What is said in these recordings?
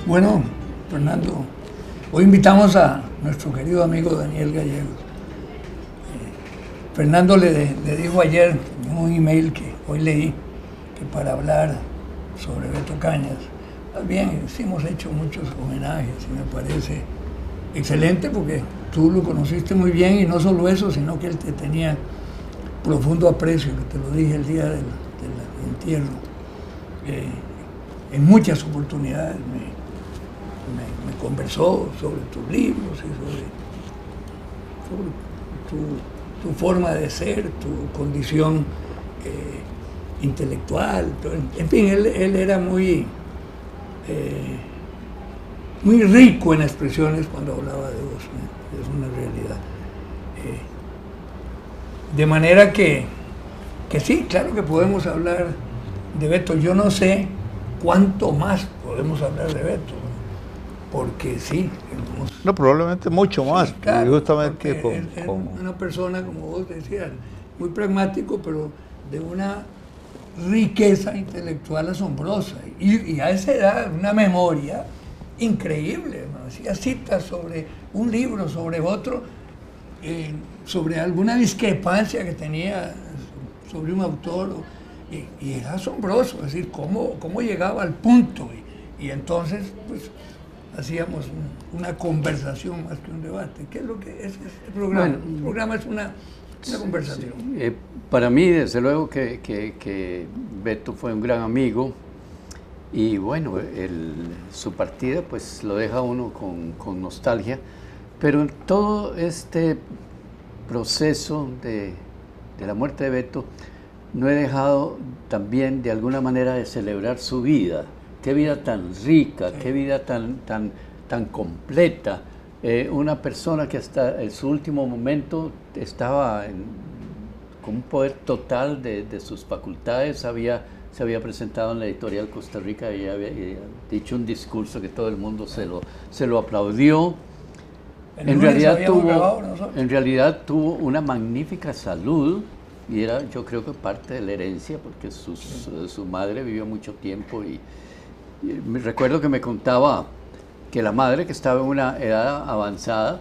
Bueno, Fernando, hoy invitamos a nuestro querido amigo Daniel Gallegos. Fernando le dijo ayer en un email que hoy leí que para hablar sobre Beto Cañas, más bien sí hemos hecho muchos homenajes y me parece excelente porque tú lo conociste muy bien y no solo eso, sino que él te tenía profundo aprecio, que te lo dije el día del entierro. En muchas oportunidades me conversó sobre tus libros y sobre tu forma de ser, tu condición intelectual. En fin, él era muy rico en expresiones cuando hablaba de vos, es una realidad. De manera que sí, claro que podemos hablar de Beto. Yo no sé cuánto más podemos hablar de Beto, porque sí. No, probablemente mucho más, sí, claro, justamente es una persona, como vos decías, muy pragmático, pero de una riqueza intelectual asombrosa. Y a esa edad, una memoria increíble. ¿No? Hacía citas sobre un libro, sobre otro, sobre alguna discrepancia que tenía sobre un autor. Y era asombroso, es decir, cómo llegaba al punto. Y entonces, pues, hacíamos una conversación más que un debate. ¿Qué es lo que es este programa? Bueno, el programa es una conversación. Sí, para mí, desde luego que Beto fue un gran amigo y bueno, su partida pues lo deja uno con nostalgia, pero en todo este proceso de la muerte de Beto no he dejado también de alguna manera de celebrar su vida. Qué vida tan rica, qué vida tan completa. Una persona que hasta en su último momento estaba con un poder total de sus facultades, se había presentado en la editorial Costa Rica y había dicho un discurso que todo el mundo se lo aplaudió. En realidad tuvo una magnífica salud y era, yo creo que parte de la herencia, porque su madre vivió mucho tiempo y me recuerdo que me contaba que la madre, que estaba en una edad avanzada,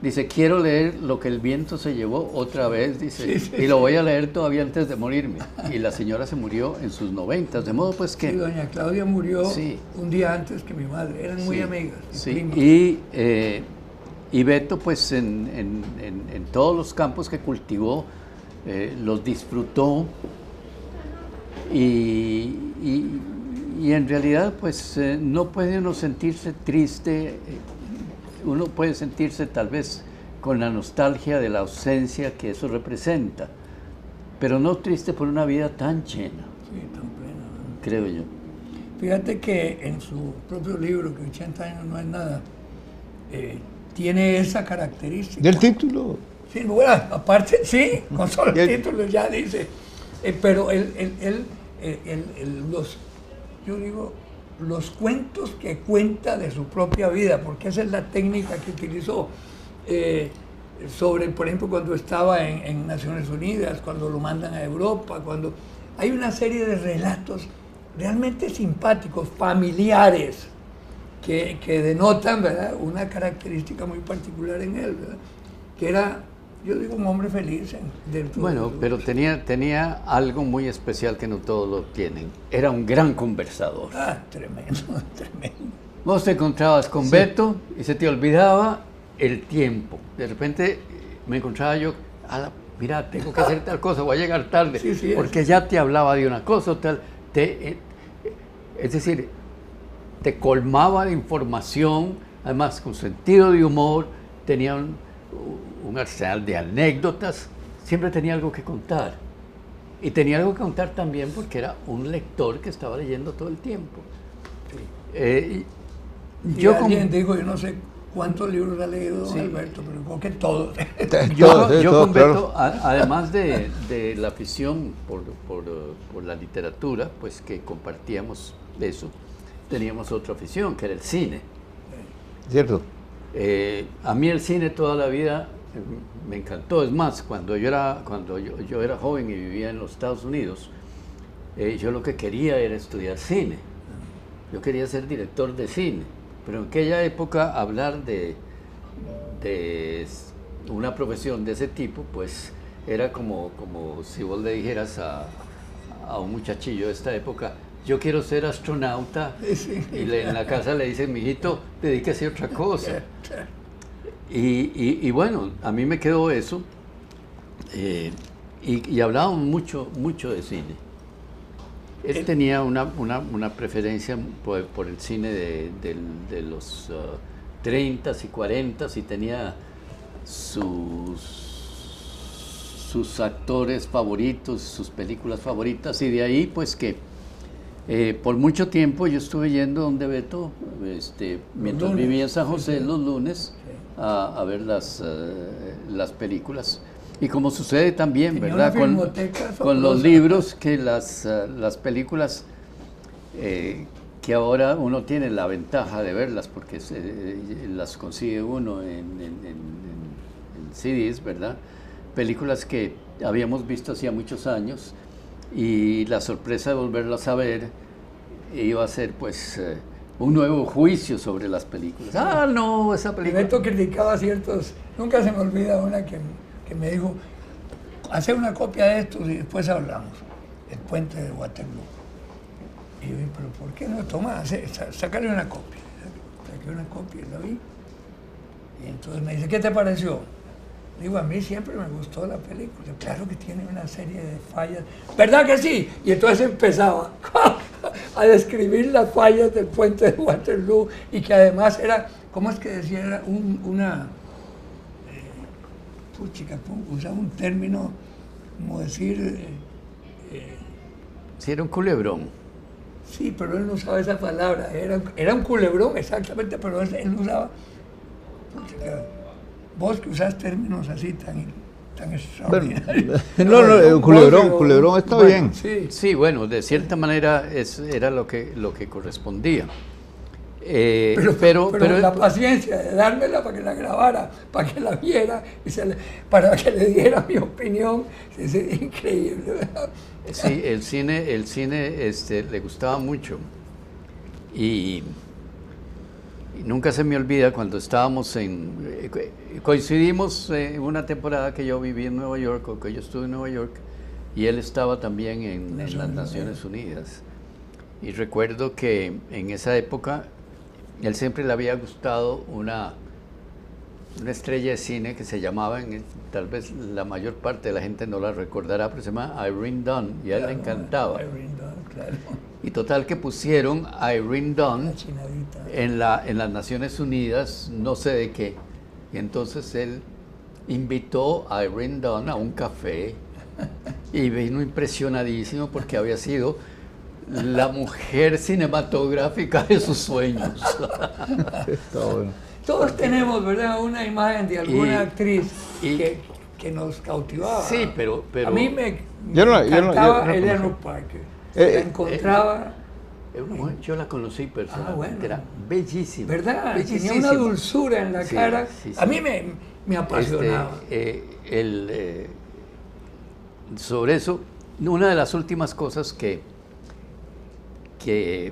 dice, quiero leer Lo que el viento se llevó otra vez, dice, y lo voy a leer todavía antes de morirme. Y la señora se murió en sus 90, de modo pues que... Sí, doña Claudia murió un día antes que mi madre, eran muy amigas. Y Beto pues en todos los campos que cultivó, los disfrutó y en realidad pues no puede uno sentirse triste, uno puede sentirse tal vez con la nostalgia de la ausencia que eso representa, pero no triste por una vida tan llena. Sí, tan plena, ¿no? Creo yo. Fíjate que en su propio libro, que 80 años no es nada, tiene esa característica. ¿Del título? Sí, bueno, aparte, sí, con solo el título ya dice, pero yo digo, los cuentos que cuenta de su propia vida, porque esa es la técnica que utilizó, por ejemplo, cuando estaba en Naciones Unidas, cuando lo mandan a Europa, cuando hay una serie de relatos realmente simpáticos, familiares, que denotan, ¿verdad?, una característica muy particular en él, ¿verdad?, que era, yo digo, un hombre feliz. Bueno, pero tenía algo muy especial que no todos lo tienen. Era un gran conversador. Ah, tremendo, tremendo. Vos te encontrabas con Beto y se te olvidaba el tiempo. De repente me encontraba yo, mira, tengo que hacer tal cosa, voy a llegar tarde, porque ya te hablaba de una cosa o tal. Es decir, te colmaba de información, además con sentido de humor, tenía un arsenal de anécdotas, siempre tenía algo que contar. Y tenía algo que contar también porque era un lector que estaba leyendo todo el tiempo. Sí. Yo no sé cuántos libros ha leído Alberto, pero creo que todos. Yo con Beto, además de la afición por la literatura, pues que compartíamos eso, teníamos otra afición, que era el cine. ¿Cierto? A mí el cine toda la vida me encantó. Es más, cuando yo era joven y vivía en los Estados Unidos, yo lo que quería era estudiar cine. yo quería ser director de cine, pero en aquella época hablar de una profesión de ese tipo, pues era como si vos le dijeras a un muchachillo de esta época, yo quiero ser astronauta, Sí. y en la casa le dicen, mijito, dedíquese a otra cosa. Y bueno, a mí me quedó eso, y hablábamos mucho de cine. Él tenía una preferencia por el cine de los 30s y 40s, y tenía sus actores favoritos, sus películas favoritas, y de ahí pues que por mucho tiempo yo estuve yendo donde Beto, mientras vivía en San José, los lunes, a ver las películas. Y como sucede también, Tenía ¿verdad? una filmoteca Con los fabulosa. libros, que las películas que ahora uno tiene la ventaja de verlas, porque las consigue uno en CDs, ¿verdad? Películas que habíamos visto hacía muchos años, y la sorpresa de volverlas a ver iba a ser pues un nuevo juicio sobre las películas. Ah, no, esa Y película... Beto criticaba ciertos, nunca se me olvida una que me dijo, hacer una copia de esto y después hablamos, el puente de Waterloo. Y yo dije, pero ¿por qué no? Toma, sácale una copia. Saqué una copia y la vi. Y entonces me dice, ¿qué te pareció? Digo, a mí siempre me gustó la película. Claro que tiene una serie de fallas. ¿Verdad que sí? Y entonces empezaba a describir las fallas del puente de Waterloo, y que además era, ¿cómo es que decía? Era usaba un término, como decir... Sí, era un culebrón. Sí, pero él no usaba esa palabra. Era un culebrón, exactamente, pero él usaba... Puchica, vos que usás términos así tan extraordinarios. No, culebrón está bueno, bien. Sí. Sí, bueno, de cierta manera era lo que correspondía. Pero la paciencia de dármela para que la grabara, para que la viera, para que le diera mi opinión, es increíble, ¿verdad? sí, el cine le gustaba mucho, y nunca se me olvida cuando estábamos coincidimos en una temporada que yo viví en Nueva York, o que yo estuve en Nueva York, y él estaba también en las Naciones Unidas. Y recuerdo que en esa época él siempre le había gustado una estrella de cine que se llamaba, tal vez la mayor parte de la gente no la recordará, pero se llama Irene Dunn, y a él le encantaba. Irene Dunn, claro. Y total que pusieron a Irene Dunn La chinadita. en las Naciones Unidas, no sé de qué. Y entonces él invitó a Irene Dunn a un café, y vino impresionadísimo porque había sido la mujer cinematográfica de sus sueños. Está bueno. Todos tenemos, ¿verdad?, una imagen de alguna actriz que nos cautivaba. Sí, pero a mí me Yo no encantaba conocí. Eleanor Parker. La encontraba, yo la conocí personalmente, bueno. era bellísima. ¿verdad? Bellísima. Tenía una dulzura en la Sí, cara. sí, sí. A mí me apasionaba. Sobre eso, una de las últimas cosas que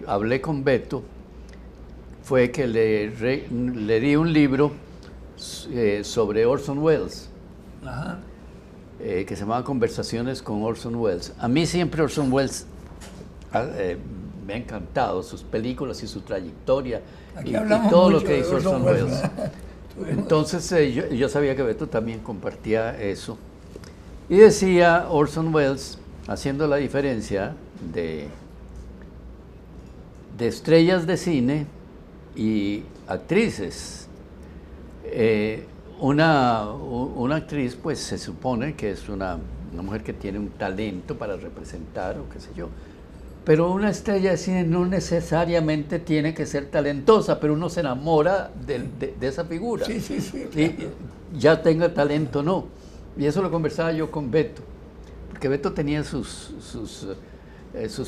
hablé con Beto fue que le di un libro sobre Orson Welles, Ajá. que se llamaba Conversaciones con Orson Welles. A mí siempre Orson Welles me ha encantado, sus películas y su trayectoria, Aquí y hablamos todo lo mucho que de hizo Orson Orson Welles, Welles. ¿verdad? Entonces yo sabía que Beto también compartía eso. Y decía Orson Welles, haciendo la diferencia de estrellas de cine y actrices. Una actriz, pues se supone que es una mujer que tiene un talento para representar, o qué sé yo. Pero una estrella de cine no necesariamente tiene que ser talentosa, pero uno se enamora de esa figura. Sí, sí, sí. Y ya tenga talento o no. Y eso lo conversaba yo con Beto, porque Beto tenía sus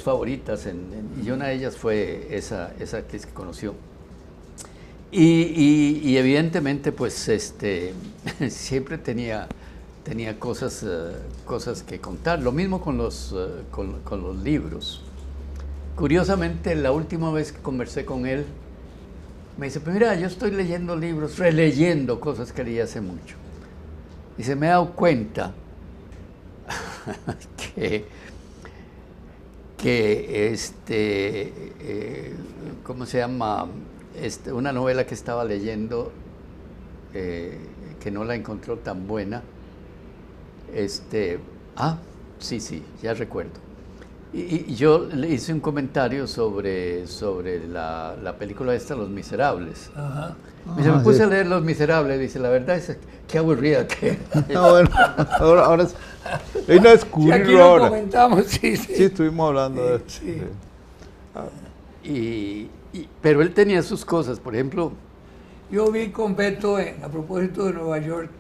favoritas, y una de ellas fue esa actriz que conoció. Y evidentemente, pues, siempre tenía cosas que contar. Lo mismo con los libros. curiosamente, la última vez que conversé con él, me dice, pues mira, yo estoy leyendo libros, releyendo cosas que leí hace mucho. Y se me ha dado cuenta que ¿cómo se llama? Una novela que estaba leyendo, que no la encontró tan buena. Sí, ya recuerdo. Y yo le hice un comentario sobre la película esta, Los Miserables. Ajá. Me puse a leer Los Miserables, dice, la verdad es que aburrida que... Bueno, ahora hay una Sí, descubrirlo aquí lo ahora. comentamos, sí. Sí, estuvimos hablando de esto. Sí. Pero él tenía sus cosas, por ejemplo... Yo vi con Beto, a propósito de Nueva York,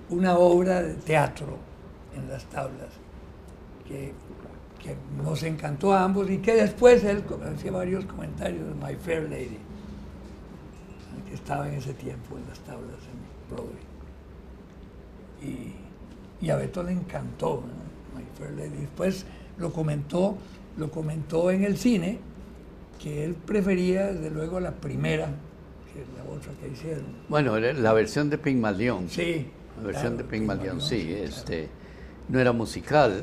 una obra de teatro en las tablas que nos encantó a ambos y que después él hacía varios comentarios de My Fair Lady, que estaba en ese tiempo en las tablas en Broadway. Y a Beto le encantó, ¿no? My Fair Lady. Después lo comentó en el cine, que él prefería desde luego la primera que la otra que hicieron. Bueno, la versión de Pygmalion. Sí. La versión claro, de Pygmalion, sí, claro. no era musical.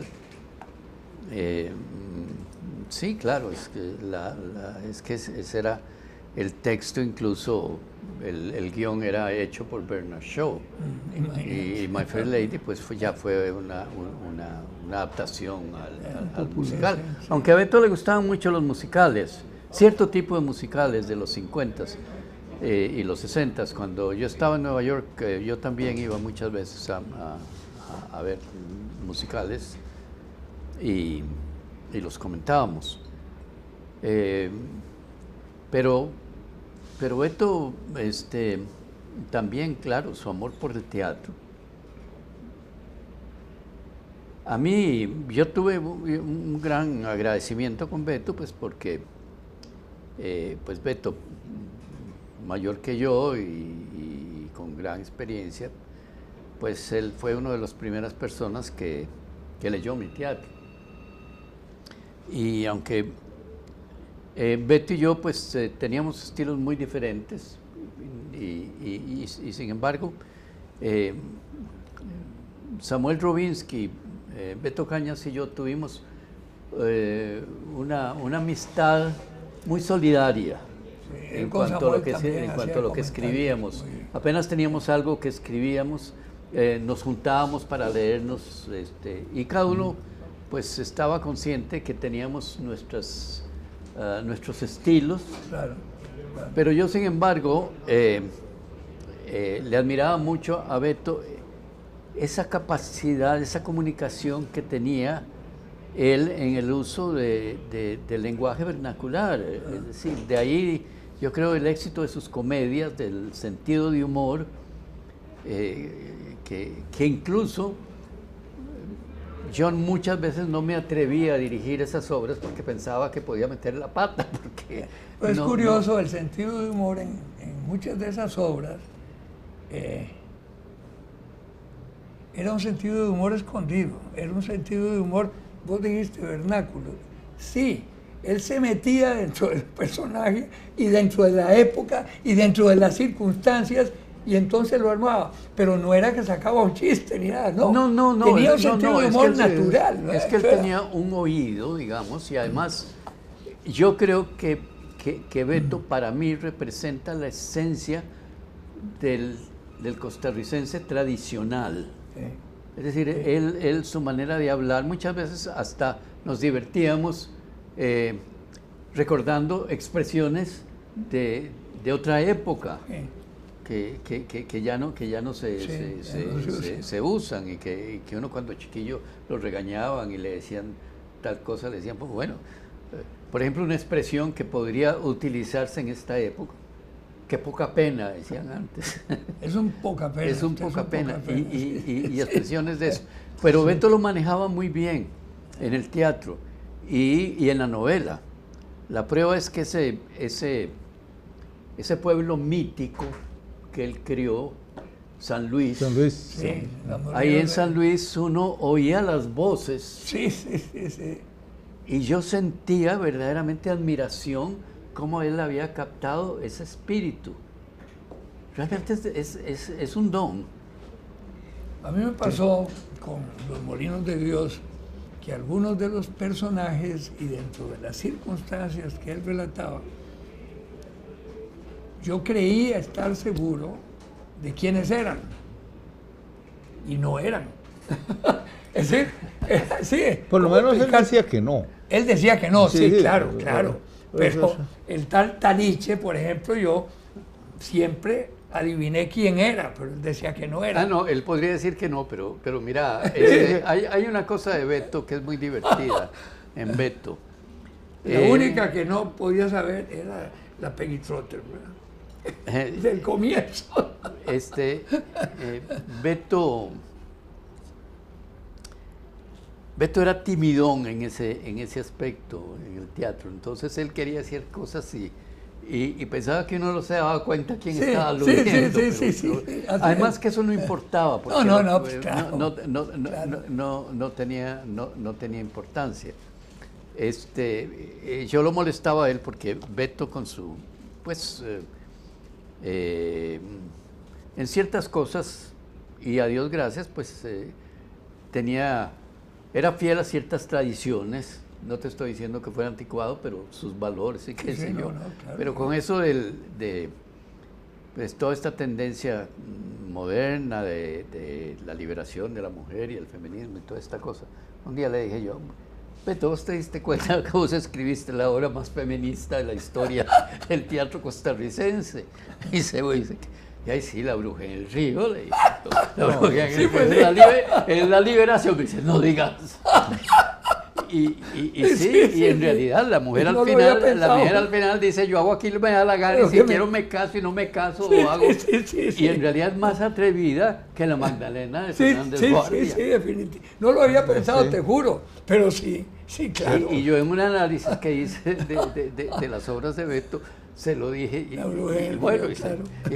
Sí, claro, es que ese era el texto, incluso el guión era hecho por Bernard Shaw. Y My Fair Lady pues ya fue una adaptación al musical. Sí. Aunque a Beto le gustaban mucho los musicales, cierto tipo de musicales de los 50s y los 60s. Cuando yo estaba en Nueva York, yo también iba muchas veces a ver musicales y los comentábamos. Pero Beto, también, claro, su amor por el teatro. A mí, yo tuve un gran agradecimiento con Beto, pues porque, pues Beto, mayor que yo y con gran experiencia, pues él fue una de las primeras personas que leyó mi teatro. Y aunque Beto y yo pues teníamos estilos muy diferentes y sin embargo Samuel Robinsky, Beto Cañas y yo tuvimos una amistad muy solidaria en cuanto a lo que escribíamos. Apenas teníamos algo que escribíamos, nos juntábamos para leernos y cada uno pues estaba consciente que teníamos nuestros estilos, Claro. pero yo sin embargo le admiraba mucho a Beto esa capacidad, esa comunicación que tenía él en el uso del lenguaje vernacular. Es decir, de ahí yo creo el éxito de sus comedias, del sentido de humor, que incluso yo muchas veces no me atrevía a dirigir esas obras porque pensaba que podía meter la pata. Porque Pues es curioso, el sentido de humor en muchas de esas obras era un sentido de humor escondido, era un sentido de humor, vos dijiste vernáculo. Sí, él se metía dentro del personaje y dentro de la época y dentro de las circunstancias y entonces lo armaba, pero no era que sacaba un chiste ni nada, no. Tenía un sentido de humor natural. Es que él tenía un oído, digamos, y además yo creo que Beto para mí representa la esencia del costarricense tradicional. Sí. Es decir, él su manera de hablar, muchas veces hasta nos divertíamos recordando expresiones de otra época. Sí. Que ya no se usan y que uno cuando chiquillo lo regañaban y le decían tal cosa, le decían, pues bueno, por ejemplo, una expresión que podría utilizarse en esta época, qué poca pena, decían antes. Es un poca pena. Es un poca pena. Y expresiones de eso. Pero Beto lo manejaba muy bien en el teatro y en la novela. La prueba es que ese pueblo mítico que él crió, San Luis. San Luis. Sí, Ahí en San Luis uno oía las voces Sí. y yo sentía verdaderamente admiración cómo él había captado ese espíritu. Realmente es un don. A mí me pasó con Los Molinos de Dios que algunos de los personajes y dentro de las circunstancias que él relataba, yo creía estar seguro de quiénes eran y no eran. Es decir, sí, Por lo menos él decía que no. él decía que no, sí, Sí, claro, sí, claro. Pero el tal Taniche, por ejemplo, yo siempre adiviné quién era, pero él decía que no era. Ah, no, él podría decir que no, pero mira, hay una cosa de Beto que es muy divertida en Beto. La única que no podía saber era la Peggy Trotter, ¿verdad? Del comienzo. Beto era timidón en ese aspecto, en el teatro. Entonces él quería hacer cosas y pensaba que uno no se daba cuenta quién Sí, estaba sí, aludiendo. sí, Además que eso no importaba, porque pues, claro, no tenía importancia. Yo lo molestaba a él porque Beto con su, pues, en ciertas cosas, y a Dios gracias, pues era fiel a ciertas tradiciones. No te estoy diciendo que fuera anticuado, pero sus valores y qué sé yo. Claro. Pero con eso de pues, toda esta tendencia moderna de la liberación de la mujer y el feminismo y toda esta cosa, un día le dije yo, Beto, ¿vos te diste cuenta que vos escribiste la obra más feminista de la historia del teatro costarricense? Y se dice, y ahí sí, La bruja en el río, le dije, la bruja en el río, es la liberación. Me dice, no digas. Y en realidad la mujer al final dice, yo hago aquí lo que me da la gana, y si quiero me caso y no me caso, lo hago. Y en realidad es más atrevida que la Magdalena de Fernández Guardia. Sí, definitivamente. No lo había pensado, te juro, pero sí, claro. Y yo en un análisis que hice de las obras de Beto, se lo dije, y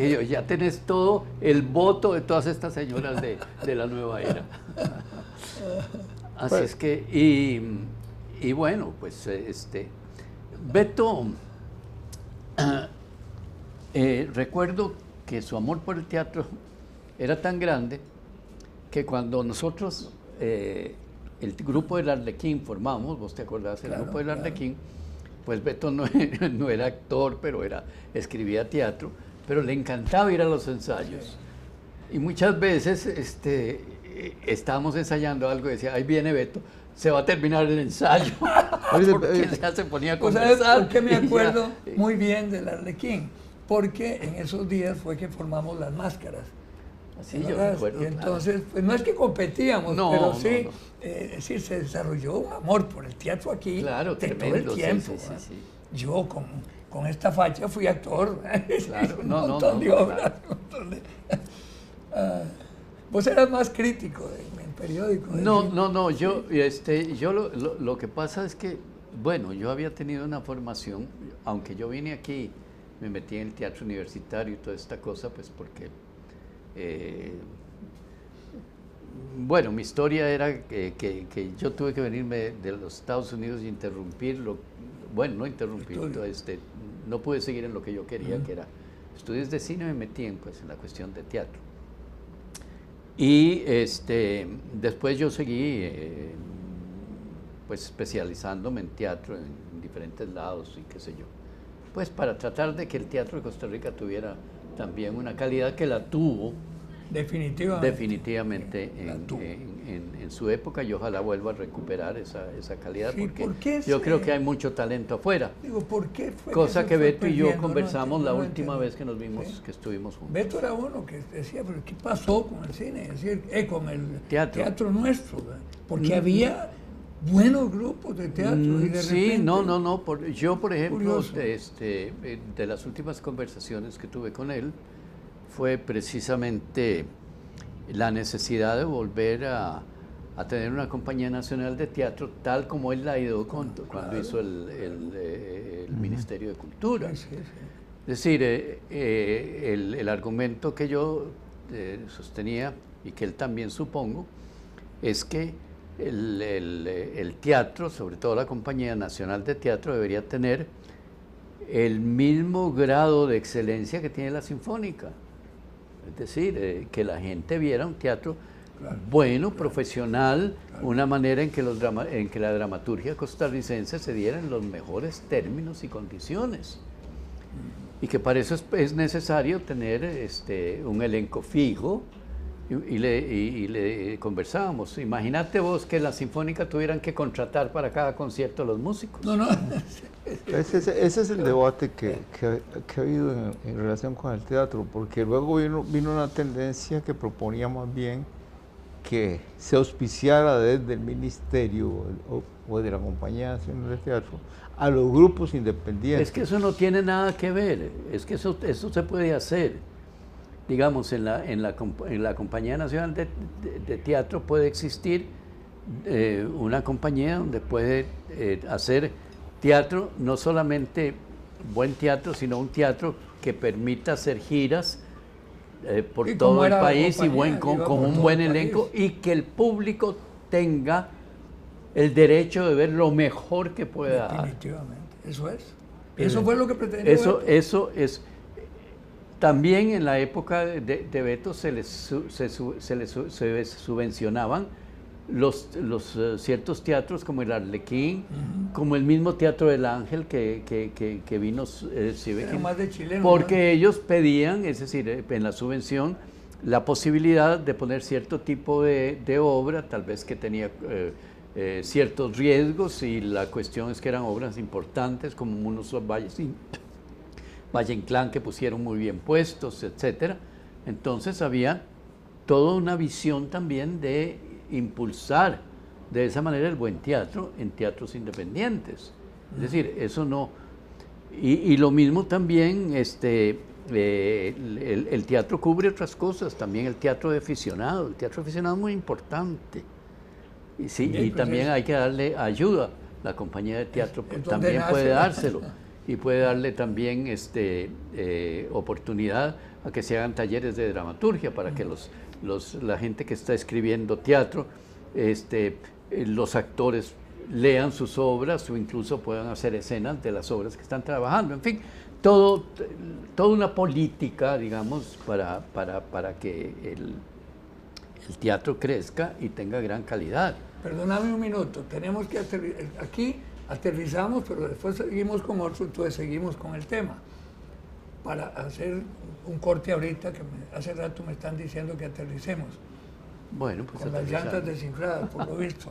yo, ya tenés todo el voto de todas estas señoras de la nueva era. Así es que, y bueno, pues Beto, recuerdo que su amor por el teatro era tan grande que cuando nosotros, el grupo del Arlequín formamos, vos te acordás, el grupo del Arlequín, pues Beto no era actor, pero escribía teatro, pero le encantaba ir a los ensayos. Y muchas veces estábamos ensayando algo y decía, ahí viene Beto, se va a terminar el ensayo. Porque ya se ponía a conversar. ¿Sabes por qué me acuerdo muy bien del Arlequín? Porque en esos días fue que formamos Las Máscaras. Sí, yo recuerdo. Y entonces, pues no es que competíamos, pero sí, sí, se desarrolló un amor por el teatro aquí de todo el tiempo. Sí. Yo con esta facha fui actor. Claro, un montón de obras. Vos eras más crítico en el periódico. No, yo lo que pasa es que, bueno, yo había tenido una formación, aunque yo vine aquí, me metí en el teatro universitario y toda esta cosa, pues porque, bueno, mi historia era que yo tuve que venirme de los Estados Unidos y interrumpirlo, bueno, no interrumpirlo, no pude seguir en lo que yo quería, que era estudios de cine, me metí en la cuestión de teatro. Y después yo seguí pues especializándome en teatro en diferentes lados y qué sé yo. Pues para tratar de que el teatro de Costa Rica tuviera también una calidad que la tuvo. Definitivamente en su época, y ojalá vuelva a recuperar esa calidad, porque yo creo que hay mucho talento afuera. Digo, ¿por qué fue cosa que Beto y yo conversamos la última vez que nos vimos, que estuvimos juntos. Beto era uno que decía, pero ¿qué pasó con el cine? Es decir, con el teatro nuestro, ¿verdad? Porque había buenos grupos de teatro y de repente, yo por ejemplo, de las últimas conversaciones que tuve con él, fue precisamente la necesidad de volver a tener una compañía nacional de teatro tal como él la hizo cuando hizo el Ministerio de Cultura. Sí. Es decir, el argumento que yo sostenía y que él también supongo es que el teatro, sobre todo la Compañía Nacional de Teatro, debería tener el mismo grado de excelencia que tiene la Sinfónica. Es decir, que la gente viera un teatro bueno, profesional, una manera en que, en que la dramaturgia costarricense se diera en los mejores términos y condiciones. Y que para eso es necesario tener un elenco fijo. Y le conversábamos, imagínate vos que la Sinfónica tuvieran que contratar para cada concierto a los músicos. No, no. Ese es el debate que ha habido en relación con el teatro, porque luego vino una tendencia que proponía más bien que se auspiciara desde el ministerio o de la Compañía Nacional de Teatro a los grupos independientes. Es que eso no tiene nada que ver, es que eso se puede hacer. Digamos, en la Compañía Nacional de Teatro puede existir una compañía donde puede hacer teatro, no solamente buen teatro, sino un teatro que permita hacer giras por todo el país y con un buen elenco, y que el público tenga el derecho de ver lo mejor que pueda dar. Definitivamente, eso es. Eso fue lo que pretendía. Eso es. También en la época de Beto se les subvencionaban los ciertos teatros como el Arlequín, como el mismo Teatro del Ángel que vino más de chileno, porque ¿no? ellos pedían, es decir, en la subvención, la posibilidad de poner cierto tipo de obra, tal vez que tenía ciertos riesgos, y la cuestión es que eran obras importantes, como unos Valle Inclán, que pusieron muy bien puestos, etcétera. Entonces había toda una visión también de impulsar de esa manera el buen teatro en teatros independientes. Es decir, eso no... Y lo mismo también, el teatro cubre otras cosas, también el teatro de aficionado. El teatro de aficionado es muy importante. Y, sí, y también hay que darle ayuda. La compañía de teatro también puede dárselo. Y puede darle también oportunidad a que se hagan talleres de dramaturgia para que la gente que está escribiendo teatro, los actores lean sus obras o incluso puedan hacer escenas de las obras que están trabajando. En fin, toda una política, digamos, para que el teatro crezca y tenga gran calidad. Perdóname un minuto, tenemos que aquí aterrizamos, pero después seguimos con otro, entonces seguimos con el tema. Para hacer un corte ahorita, que hace rato me están diciendo que aterricemos. Bueno, pues con las llantas desinfladas, por lo visto.